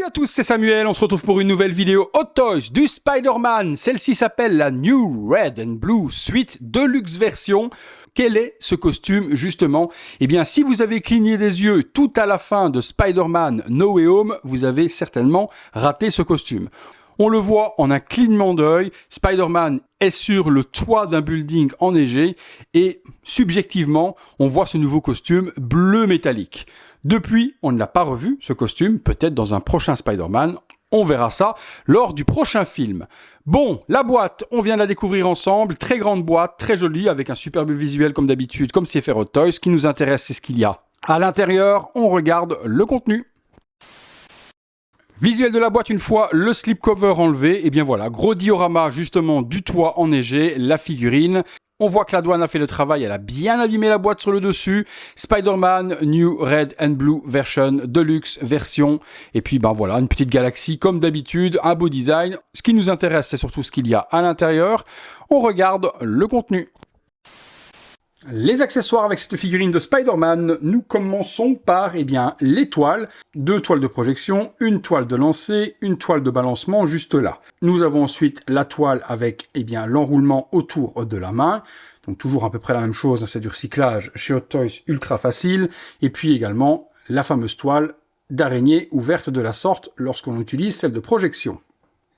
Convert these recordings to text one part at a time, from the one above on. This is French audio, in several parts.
Salut à tous, c'est Samuel, on se retrouve pour une nouvelle vidéo Hot Toys du Spider-Man. Celle-ci s'appelle la New Red and Blue Suite Deluxe version. Quel est ce costume justement? Eh bien, si vous avez cligné des yeux tout à la fin de Spider-Man No Way Home, vous avez certainement raté ce costume. On le voit en un clignement d'œil, Spider-Man est sur le toit d'un building enneigé et subjectivement, on voit ce nouveau costume bleu métallique. Depuis, on ne l'a pas revu, ce costume, peut-être dans un prochain Spider-Man. On verra ça lors du prochain film. Bon, la boîte, on vient de la découvrir ensemble. Très grande boîte, très jolie, avec un superbe visuel comme d'habitude, comme c'est fait Hot Toys. Ce qui nous intéresse, c'est ce qu'il y a à l'intérieur. On regarde le contenu. Visuel de la boîte une fois le slipcover enlevé, et bien voilà, gros diorama justement du toit enneigé, la figurine. On voit que la douane a fait le travail, elle a bien abîmé la boîte sur le dessus. Spider-Man New Red and Blue Version, Deluxe version. Et puis ben voilà, une petite galaxie comme d'habitude, un beau design. Ce qui nous intéresse, c'est surtout ce qu'il y a à l'intérieur. On regarde le contenu. Les accessoires avec cette figurine de Spider-Man, nous commençons par les toiles, 2 toiles de projection, une toile de lancer, une toile de balancement juste là. Nous avons ensuite la toile avec l'enroulement autour de la main, donc toujours à peu près la même chose, c'est du recyclage chez Hot Toys ultra facile, et puis également la fameuse toile d'araignée ouverte de la sorte lorsqu'on utilise celle de projection.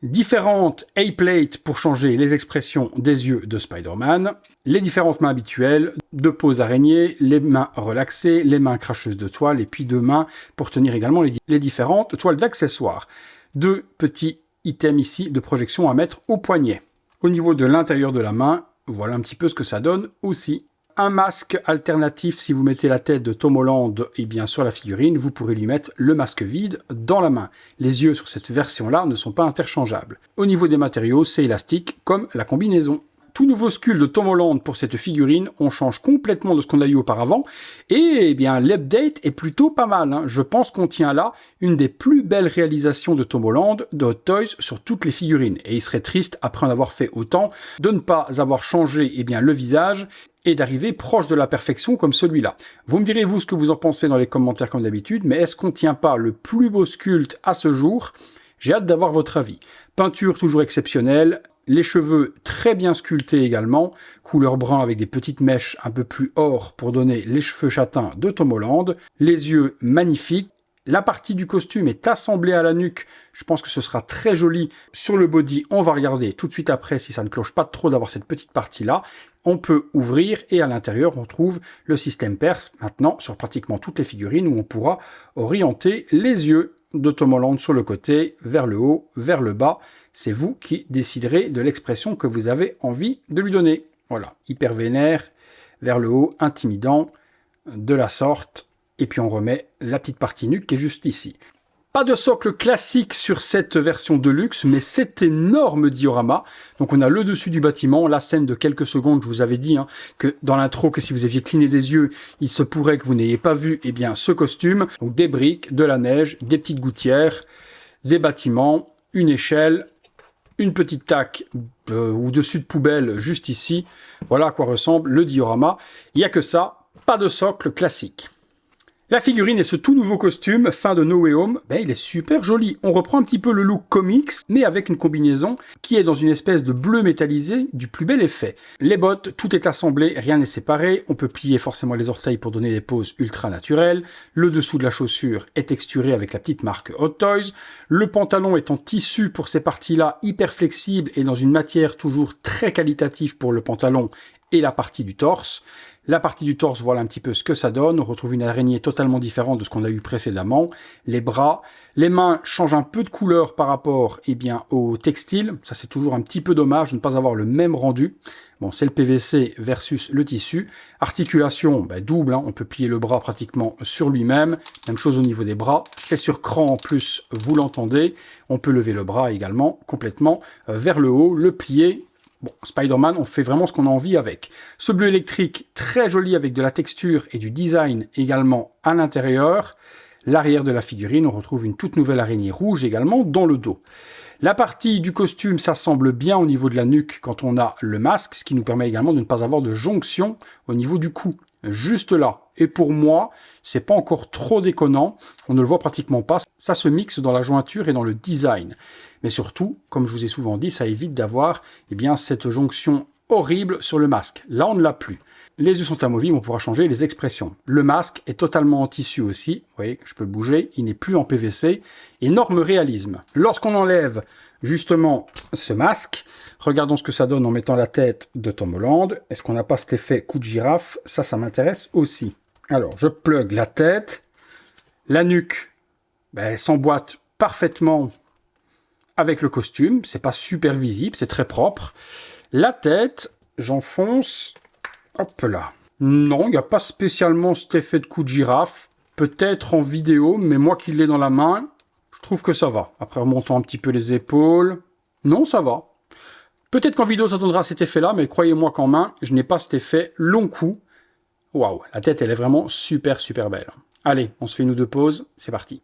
Différentes A-plates pour changer les expressions des yeux de Spider-Man, les différentes mains habituelles, 2 poses araignées, les mains relaxées, les mains cracheuses de toile et puis 2 mains pour tenir également les différentes toiles d'accessoires. 2 petits items ici de projection à mettre au poignet. Au niveau de l'intérieur de la main, voilà un petit peu ce que ça donne aussi. Un masque alternatif, si vous mettez la tête de Tom Holland sur la figurine, vous pourrez lui mettre le masque vide dans la main. Les yeux sur cette version-là ne sont pas interchangeables. Au niveau des matériaux, c'est élastique comme la combinaison. Tout nouveau sculpte de Tom Holland pour cette figurine, on change complètement de ce qu'on a eu auparavant, et l'update est plutôt pas mal. Je pense qu'on tient là une des plus belles réalisations de Tom Holland, de Hot Toys, sur toutes les figurines. Et il serait triste, après en avoir fait autant, de ne pas avoir changé le visage, et d'arriver proche de la perfection comme celui-là. Vous me direz vous ce que vous en pensez dans les commentaires comme d'habitude, mais est-ce qu'on ne tient pas le plus beau sculpte à ce jour? J'ai hâte d'avoir votre avis. Peinture toujours exceptionnelle, les cheveux très bien sculptés également, couleur brun avec des petites mèches un peu plus or pour donner les cheveux châtains de Tom Holland, les yeux magnifiques. La partie du costume est assemblée à la nuque, je pense que ce sera très joli. Sur le body, on va regarder tout de suite après si ça ne cloche pas trop d'avoir cette petite partie-là. On peut ouvrir et à l'intérieur, on trouve le système perce, maintenant sur pratiquement toutes les figurines où on pourra orienter les yeux de Tom Holland sur le côté, vers le haut, vers le bas. C'est vous qui déciderez de l'expression que vous avez envie de lui donner. Voilà, hyper vénère, vers le haut, intimidant, de la sorte. Et puis on remet la petite partie nuque qui est juste ici. Pas de socle classique sur cette version Deluxe, mais cet énorme diorama. Donc on a le dessus du bâtiment, la scène de quelques secondes, je vous avais dit que dans l'intro, que si vous aviez cligné des yeux, il se pourrait que vous n'ayez pas vu ce costume. Donc des briques, de la neige, des petites gouttières, des bâtiments, une échelle, une petite taque ou dessus de poubelle juste ici. Voilà à quoi ressemble le diorama. Il n'y a que ça, pas de socle classique. La figurine et ce tout nouveau costume, fin de No Way Home, il est super joli. On reprend un petit peu le look comics, mais avec une combinaison qui est dans une espèce de bleu métallisé du plus bel effet. Les bottes, tout est assemblé, rien n'est séparé. On peut plier forcément les orteils pour donner des poses ultra naturelles. Le dessous de la chaussure est texturé avec la petite marque Hot Toys. Le pantalon est en tissu pour ces parties-là, hyper flexible et dans une matière toujours très qualitative pour le pantalon et la partie du torse. La partie du torse, voilà un petit peu ce que ça donne. On retrouve une araignée totalement différente de ce qu'on a eu précédemment. Les bras, les mains changent un peu de couleur par rapport au textile. Ça, c'est toujours un petit peu dommage de ne pas avoir le même rendu. Bon, c'est le PVC versus le tissu. Articulation, double. On peut plier le bras pratiquement sur lui-même. Même chose au niveau des bras. C'est sur cran en plus, vous l'entendez. On peut lever le bras également complètement vers le haut, le plier. Bon, Spider-Man, on fait vraiment ce qu'on a envie avec. Ce bleu électrique, très joli avec de la texture et du design également à l'intérieur. L'arrière de la figurine, on retrouve une toute nouvelle araignée rouge également dans le dos. La partie du costume s'assemble bien au niveau de la nuque quand on a le masque, ce qui nous permet également de ne pas avoir de jonction au niveau du cou. juste là. Et pour moi, c'est pas encore trop déconnant, on ne le voit pratiquement pas. Ça se mixe dans la jointure et dans le design. Mais surtout, comme je vous ai souvent dit, ça évite d'avoir cette jonction horrible sur le masque. Là, on ne l'a plus. Les yeux sont amovibles, on pourra changer les expressions. Le masque est totalement en tissu aussi. Vous voyez, je peux le bouger, il n'est plus en PVC. Énorme réalisme. Lorsqu'on enlève justement ce masque, regardons ce que ça donne en mettant la tête de Tom Holland. Est-ce qu'on n'a pas cet effet coup de girafe? Ça m'intéresse aussi. Alors, je plug la tête. La nuque s'emboîte parfaitement avec le costume. C'est pas super visible, c'est très propre. La tête, j'enfonce. Hop là. Non, il n'y a pas spécialement cet effet de coup de girafe. Peut-être en vidéo, mais moi qui l'ai dans la main, je trouve que ça va. Après, remontons un petit peu les épaules. Non, ça va. Peut-être qu'en vidéo, ça donnera cet effet-là, mais croyez-moi qu'en main, je n'ai pas cet effet long cou. Waouh, la tête, elle est vraiment super, super belle. Allez, on se fait une ou deux pauses. C'est parti.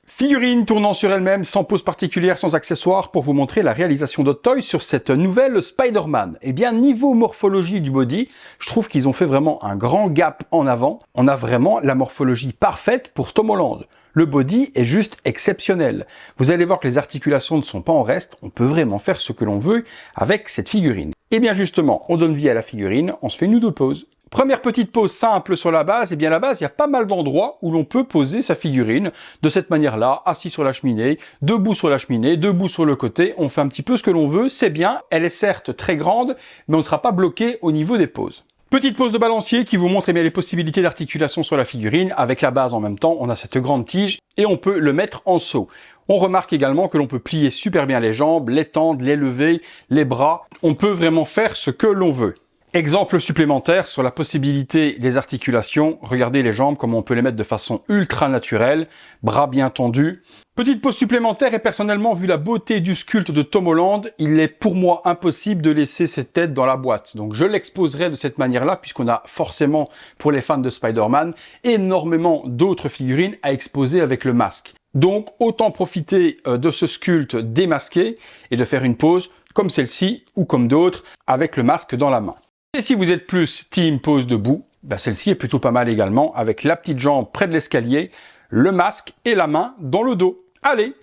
Figurine tournant sur elle-même, sans pose particulière, sans accessoires, pour vous montrer la réalisation de Toys sur cette nouvelle Spider-Man. Eh bien, niveau morphologie du body, je trouve qu'ils ont fait vraiment un grand gap en avant. On a vraiment la morphologie parfaite pour Tom Holland. Le body est juste exceptionnel. Vous allez voir que les articulations ne sont pas en reste, on peut vraiment faire ce que l'on veut avec cette figurine. Et bien justement, on donne vie à la figurine, on se fait une ou deux pauses. Première petite pose simple sur la base, et bien la base, il y a pas mal d'endroits où l'on peut poser sa figurine de cette manière-là, assis sur la cheminée, debout sur la cheminée, debout sur le côté, on fait un petit peu ce que l'on veut, c'est bien, elle est certes très grande, mais on ne sera pas bloqué au niveau des poses. Petite pose de balancier qui vous montre les possibilités d'articulation sur la figurine. Avec la base en même temps, on a cette grande tige et on peut le mettre en saut. On remarque également que l'on peut plier super bien les jambes, les tendre, les lever, les bras. On peut vraiment faire ce que l'on veut. Exemple supplémentaire sur la possibilité des articulations. Regardez les jambes, comment on peut les mettre de façon ultra naturelle, bras bien tendus. Petite pause supplémentaire et personnellement, vu la beauté du sculpte de Tom Holland, il est pour moi impossible de laisser cette tête dans la boîte. Donc je l'exposerai de cette manière-là, puisqu'on a forcément, pour les fans de Spider-Man, énormément d'autres figurines à exposer avec le masque. Donc autant profiter de ce sculpte démasqué et de faire une pose comme celle-ci ou comme d'autres avec le masque dans la main. Et si vous êtes plus team pose debout, celle-ci est plutôt pas mal également, avec la petite jambe près de l'escalier, le masque et la main dans le dos. Allez,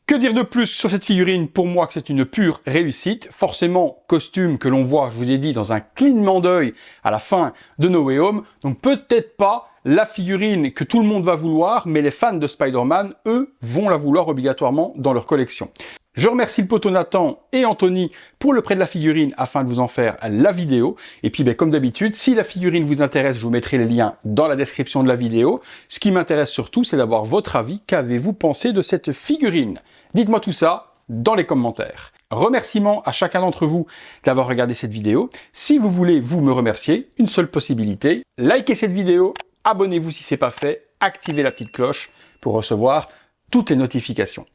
que dire de plus sur cette figurine? Pour moi que c'est une pure réussite. Forcément, costume que l'on voit, je vous ai dit, dans un clignement d'œil à la fin de No Way Home. Donc peut-être pas la figurine que tout le monde va vouloir, mais les fans de Spider-Man, eux, vont la vouloir obligatoirement dans leur collection. Je remercie le poteau Nathan et Anthony pour le prêt de la figurine afin de vous en faire la vidéo. Et puis comme d'habitude, si la figurine vous intéresse, je vous mettrai les liens dans la description de la vidéo. Ce qui m'intéresse surtout, c'est d'avoir votre avis. Qu'avez-vous pensé de cette figurine? Dites-moi tout ça dans les commentaires. Remerciements à chacun d'entre vous d'avoir regardé cette vidéo. Si vous voulez vous me remercier, une seule possibilité, likez cette vidéo, abonnez-vous si ce n'est pas fait, activez la petite cloche pour recevoir toutes les notifications.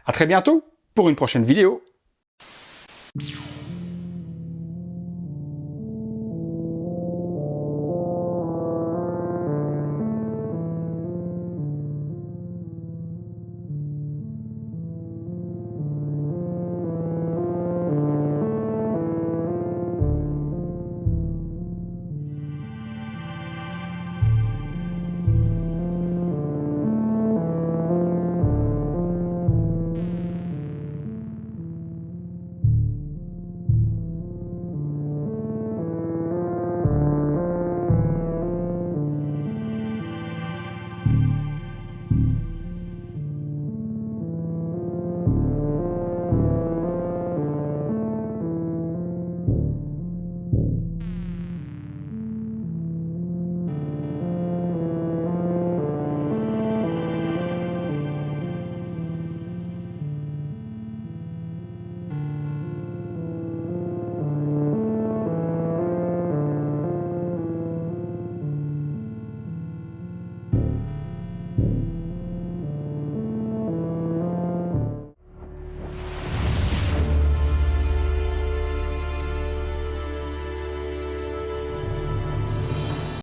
À très bientôt pour une prochaine vidéo.